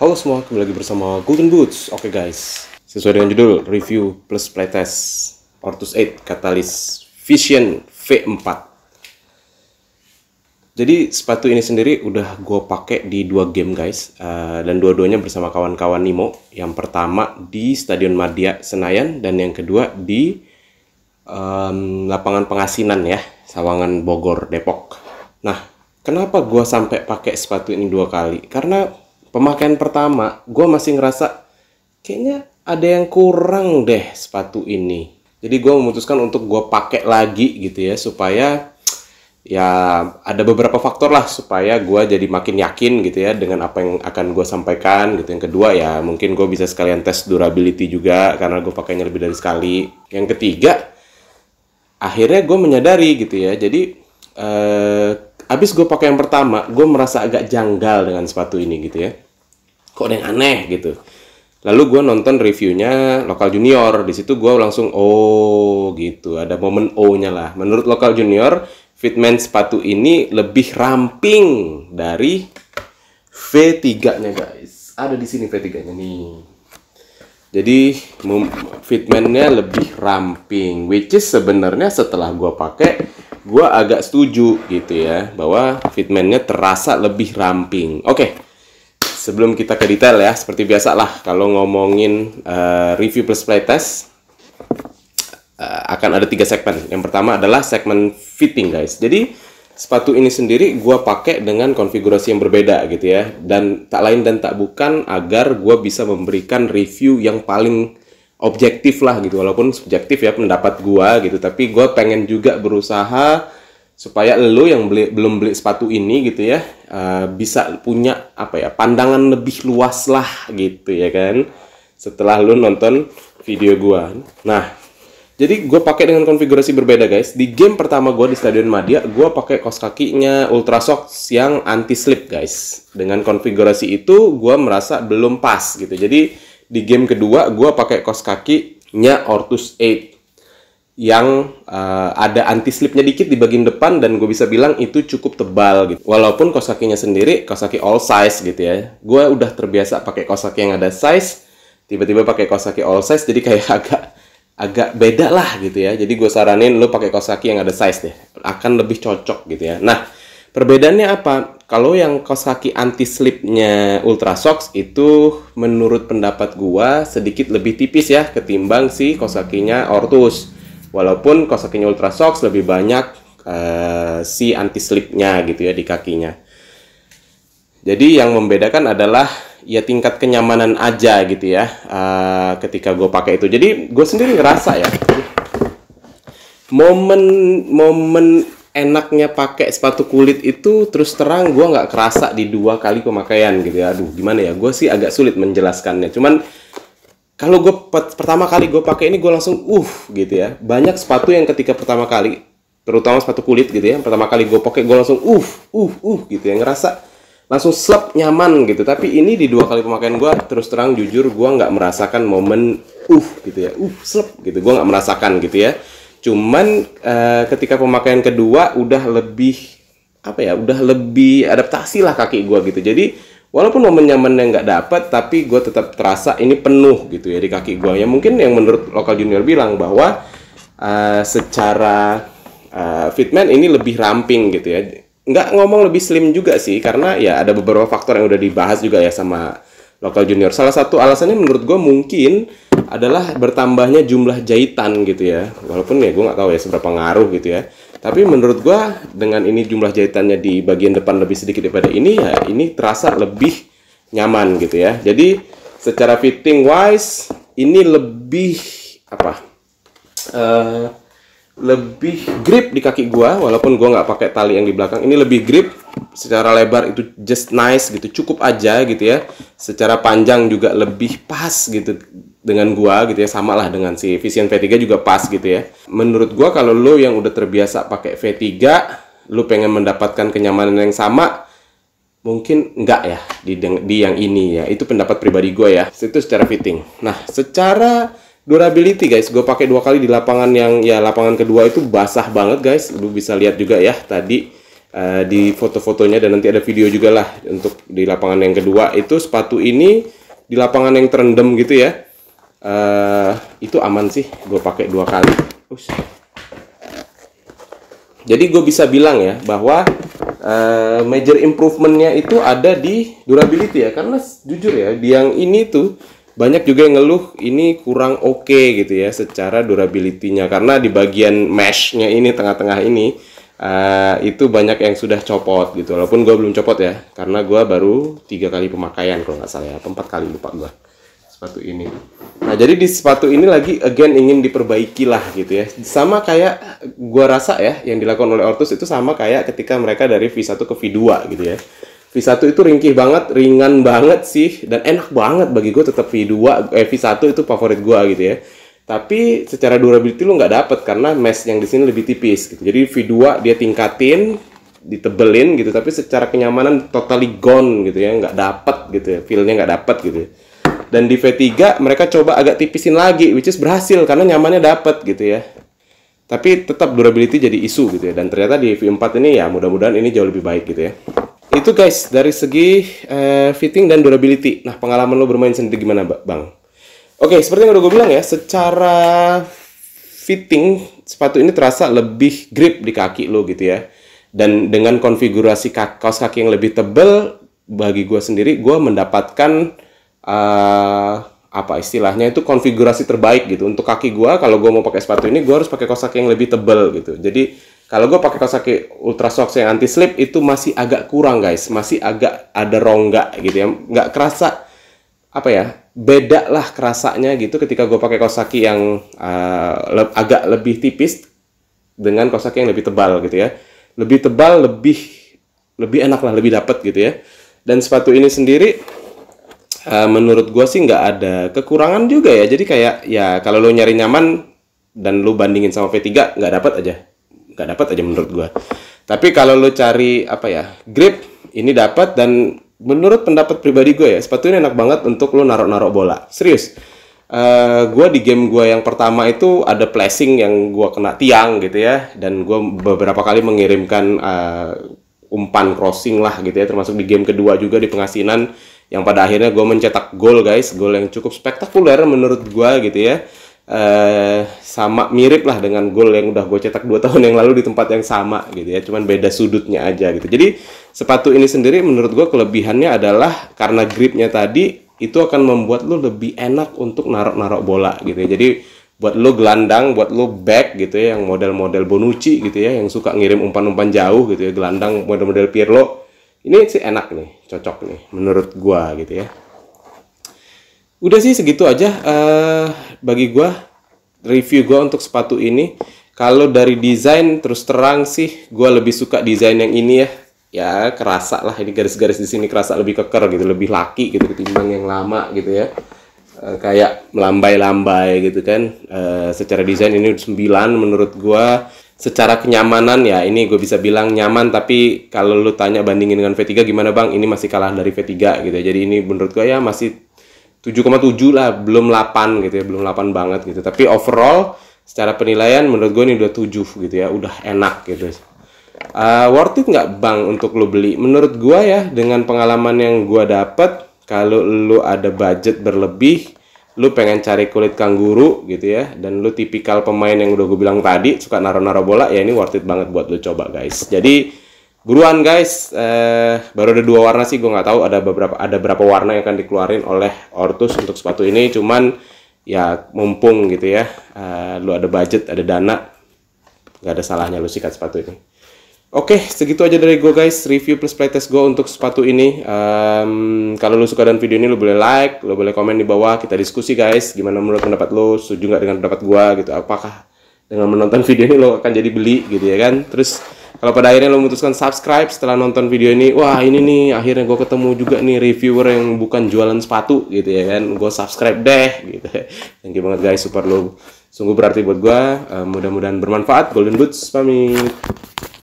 Halo semua, kembali lagi bersama Golden Boots. Oke guys, sesuai dengan judul review plus playtest Ortus 8 Catalyst Vision V4. Jadi sepatu ini sendiri udah gue pakai di 2 game guys, dan dua-duanya bersama kawan-kawan Nimo. Yang pertama di Stadion Madia Senayan dan yang kedua di lapangan Pengasinan ya, Sawangan Bogor Depok. Nah, kenapa gue sampai pakai sepatu ini 2 kali? Karena pemakaian pertama, gue masih ngerasa kayaknya ada yang kurang deh sepatu ini. Jadi gue memutuskan untuk gue pakai lagi gitu ya, supaya ya ada beberapa faktor lah supaya gue jadi makin yakin gitu ya dengan apa yang akan gue sampaikan gitu. Yang kedua ya mungkin gue bisa sekalian tes durability juga karena gue pakainya lebih dari sekali. Yang ketiga, akhirnya gue menyadari gitu ya. Jadi abis gue pakai yang pertama, gue merasa agak janggal dengan sepatu ini gitu ya. Kok ada yang aneh gitu. Lalu gue nonton reviewnya Local Junior. Di situ gue langsung, oh gitu. Ada momen O-nya lah. Menurut Local Junior, fitment sepatu ini lebih ramping dari V3-nya guys. Ada di sini V3-nya nih. Jadi fitmentnya lebih ramping. Which is sebenarnya setelah gue pakai, gue agak setuju gitu ya, bahwa fitmentnya terasa lebih ramping. Oke, sebelum kita ke detail ya, seperti biasa lah kalau ngomongin review plus playtest, akan ada 3 segmen. Yang pertama adalah segmen fitting guys. Jadi sepatu ini sendiri gue pakai dengan konfigurasi yang berbeda gitu ya, dan tak lain dan tak bukan agar gue bisa memberikan review yang paling objektif lah gitu, walaupun subjektif ya pendapat gua gitu, tapi gua pengen juga berusaha supaya lo yang belum beli sepatu ini gitu ya, bisa punya apa ya, pandangan lebih luas lah gitu ya kan, setelah lo nonton video gua. Nah, jadi gua pakai dengan konfigurasi berbeda guys. Di game pertama gua di Stadion Madia, gua pakai kaos kakinya Ultra Socks yang anti slip guys. Dengan konfigurasi itu gua merasa belum pas gitu. Jadi di game kedua, gue pakai kaos kakinya Ortus 8 yang ada anti slipnya dikit di bagian depan, dan gue bisa bilang itu cukup tebal gitu. Walaupun kaos kakinya sendiri kaos kaki all size gitu ya. Gue udah terbiasa pakai kaos kaki yang ada size, tiba-tiba pakai kaos kaki all size, jadi kayak agak beda lah gitu ya. Jadi gue saranin lo pakai kaos kaki yang ada size deh, akan lebih cocok gitu ya. Nah, perbedaannya apa? Kalau yang kaos kaki anti slipnya Ultra Socks itu menurut pendapat gua sedikit lebih tipis ya ketimbang si kaos kakinya Ortus. Walaupun kaos kakinya Ultra Socks lebih banyak si anti slipnya gitu ya di kakinya. Jadi yang membedakan adalah ya tingkat kenyamanan aja gitu ya ketika gue pakai itu. Jadi gue sendiri ngerasa ya momen enaknya pakai sepatu kulit itu terus terang gue nggak kerasa di 2 kali pemakaian gitu ya. Aduh gimana ya, gue sih agak sulit menjelaskannya. Cuman kalau gue pertama kali gue pakai ini, gue langsung gitu ya. Banyak sepatu yang ketika pertama kali, terutama sepatu kulit gitu ya, pertama kali gue pakai gue langsung gitu ya, ngerasa langsung slep nyaman gitu. Tapi ini di 2 kali pemakaian gue terus terang jujur gue nggak merasakan momen gitu ya, slep gitu, gue nggak merasakan gitu ya. Cuman ketika pemakaian kedua udah lebih udah lebih adaptasi lah kaki gue gitu. Jadi walaupun momen nyamannya nggak dapet, tapi gue tetap terasa ini penuh gitu ya di kaki gue. Ya mungkin yang menurut Local Junior bilang bahwa secara fitment ini lebih ramping gitu ya. Nggak ngomong lebih slim juga sih, karena ya ada beberapa faktor yang udah dibahas juga ya sama Local Junior. Salah satu alasannya menurut gue mungkin adalah bertambahnya jumlah jahitan gitu ya. Walaupun ya gue nggak tahu ya seberapa ngaruh gitu ya. Tapi menurut gue dengan ini jumlah jahitannya di bagian depan lebih sedikit daripada ini, ya ini terasa lebih nyaman gitu ya. Jadi secara fitting wise ini lebih lebih grip di kaki gua, walaupun gua nggak pakai tali yang di belakang. Ini lebih grip, secara lebar itu just nice gitu, cukup aja gitu ya. Secara panjang juga lebih pas gitu dengan gua gitu ya, sama lah dengan si Vision V3 juga pas gitu ya. Menurut gua kalau lo yang udah terbiasa pakai V3, lo pengen mendapatkan kenyamanan yang sama, mungkin enggak ya di yang ini ya. Itu pendapat pribadi gua ya. Itu secara fitting. Nah, secara durability guys, gue pakai 2 kali di lapangan yang ya lapangan kedua itu basah banget guys. Lu bisa lihat juga ya tadi di foto-fotonya, dan nanti ada video juga lah untuk di lapangan yang kedua. Itu sepatu ini di lapangan yang terendam gitu ya, itu aman sih, gue pakai 2 kali. Jadi gue bisa bilang ya bahwa major improvementnya itu ada di durability ya, karena jujur ya di yang ini tuh banyak juga yang ngeluh ini kurang oke gitu ya secara durability-nya, karena di bagian mesh-nya ini, tengah-tengah ini itu banyak yang sudah copot gitu. Walaupun gue belum copot ya, karena gue baru 3 kali pemakaian kalau nggak salah ya, 4 kali, lupa gue sepatu ini. Nah jadi di sepatu ini lagi again ingin diperbaiki lah gitu ya, sama kayak gue rasa ya yang dilakukan oleh Ortus itu sama kayak ketika mereka dari V1 ke V2 gitu ya. V1 itu ringkih banget, ringan banget sih, dan enak banget bagi gue. Tetap V1 itu favorit gue gitu ya. Tapi secara durability lu nggak dapet karena mesh yang di sini lebih tipis gitu. Jadi V2 dia tingkatin, ditebelin gitu, tapi secara kenyamanan totally gone gitu ya, nggak dapet gitu ya, feel-nya nggak dapet gitu ya. Dan di V3 mereka coba agak tipisin lagi, which is berhasil karena nyamannya dapet gitu ya. Tapi tetap durability jadi isu gitu ya. Dan ternyata di V4 ini ya mudah-mudahan ini jauh lebih baik gitu ya. Itu guys dari segi fitting dan durability. Nah pengalaman lo bermain sendiri gimana Bang? Oke, seperti yang udah gue bilang ya, secara fitting sepatu ini terasa lebih grip di kaki lo gitu ya. Dan dengan konfigurasi kaos kaki yang lebih tebal, bagi gue sendiri gue mendapatkan apa istilahnya itu konfigurasi terbaik gitu untuk kaki gue. Kalau gue mau pakai sepatu ini, gue harus pakai kaos kaki yang lebih tebal gitu. Jadi kalau gue pakai kaos kaki Ultra Sox yang anti slip itu masih agak kurang guys, masih agak ada rongga gitu ya, nggak kerasa apa ya, beda lah kerasanya gitu ketika gue pakai kaos kaki yang agak lebih tipis dengan kaos kaki yang lebih tebal gitu ya. Lebih tebal, lebih enak lah, lebih dapet gitu ya. Dan sepatu ini sendiri menurut gue sih nggak ada kekurangan juga ya. Jadi kayak ya kalau lo nyari nyaman dan lo bandingin sama V3 nggak dapat aja menurut gue. Tapi kalau lo cari apa ya, grip, ini dapat. Dan menurut pendapat pribadi gue ya, sepatu ini enak banget untuk lo narok-narok bola. Serius. Gue di game gue yang pertama itu ada flashing yang gue kena tiang gitu ya, dan gue beberapa kali mengirimkan umpan crossing lah gitu ya, termasuk di game kedua juga di pengasinan, yang pada akhirnya gue mencetak gol guys, gol yang cukup spektakuler menurut gue gitu ya. Sama mirip lah dengan gol yang udah gue cetak 2 tahun yang lalu di tempat yang sama gitu ya, cuman beda sudutnya aja gitu. Jadi sepatu ini sendiri menurut gue kelebihannya adalah karena gripnya tadi itu akan membuat lo lebih enak untuk narok-narok bola gitu ya. Jadi buat lo gelandang, buat lo back gitu ya, yang model-model Bonucci gitu ya, yang suka ngirim umpan-umpan jauh gitu ya, gelandang model-model Pirlo, ini sih enak nih, cocok nih menurut gua gitu ya. Udah sih segitu aja bagi gua review gua untuk sepatu ini. Kalau dari desain terus terang sih gua lebih suka desain yang ini ya. Ya kerasa lah ini garis-garis di sini kerasa lebih keker gitu, lebih laki gitu ketimbang yang lama gitu ya. Kayak melambai-lambai gitu kan. Secara desain ini 9 menurut gua. Secara kenyamanan ya ini gue bisa bilang nyaman, tapi kalau lu tanya bandingin dengan V3 gimana Bang, ini masih kalah dari V3 gitu ya. Jadi ini menurut gue ya masih 7,7 lah, belum 8 gitu ya, belum 8 banget gitu. Tapi overall secara penilaian menurut gue ini udah 7 gitu ya, udah enak gitu. Worth it nggak Bang untuk lu beli? Menurut gue ya dengan pengalaman yang gue dapet, kalau lu ada budget berlebih, lu pengen cari kulit kangguru gitu ya, dan lu tipikal pemain yang udah gue bilang tadi suka naro-naro bola, ya ini worth it banget buat lu coba guys. Jadi buruan guys, baru ada 2 warna sih, gue nggak tahu ada berapa warna yang akan dikeluarin oleh Ortus untuk sepatu ini. Cuman ya mumpung gitu ya, lu ada budget, ada dana, nggak ada salahnya lu sikat sepatu ini. Oke, segitu aja dari gue guys, review plus playtest gue untuk sepatu ini. Kalau lu suka dengan video ini, lu boleh like, lu boleh komen di bawah, kita diskusi guys. Gimana menurut pendapat lu, setuju nggak dengan pendapat gue gitu? Apakah dengan menonton video ini lo akan jadi beli gitu ya kan? Terus kalau pada akhirnya lo memutuskan subscribe setelah nonton video ini, wah ini nih akhirnya gue ketemu juga nih reviewer yang bukan jualan sepatu gitu ya kan? Gue subscribe deh gitu. Thank you banget guys, super lo sungguh berarti buat gue. Mudah-mudahan bermanfaat. Golden Boots pamit.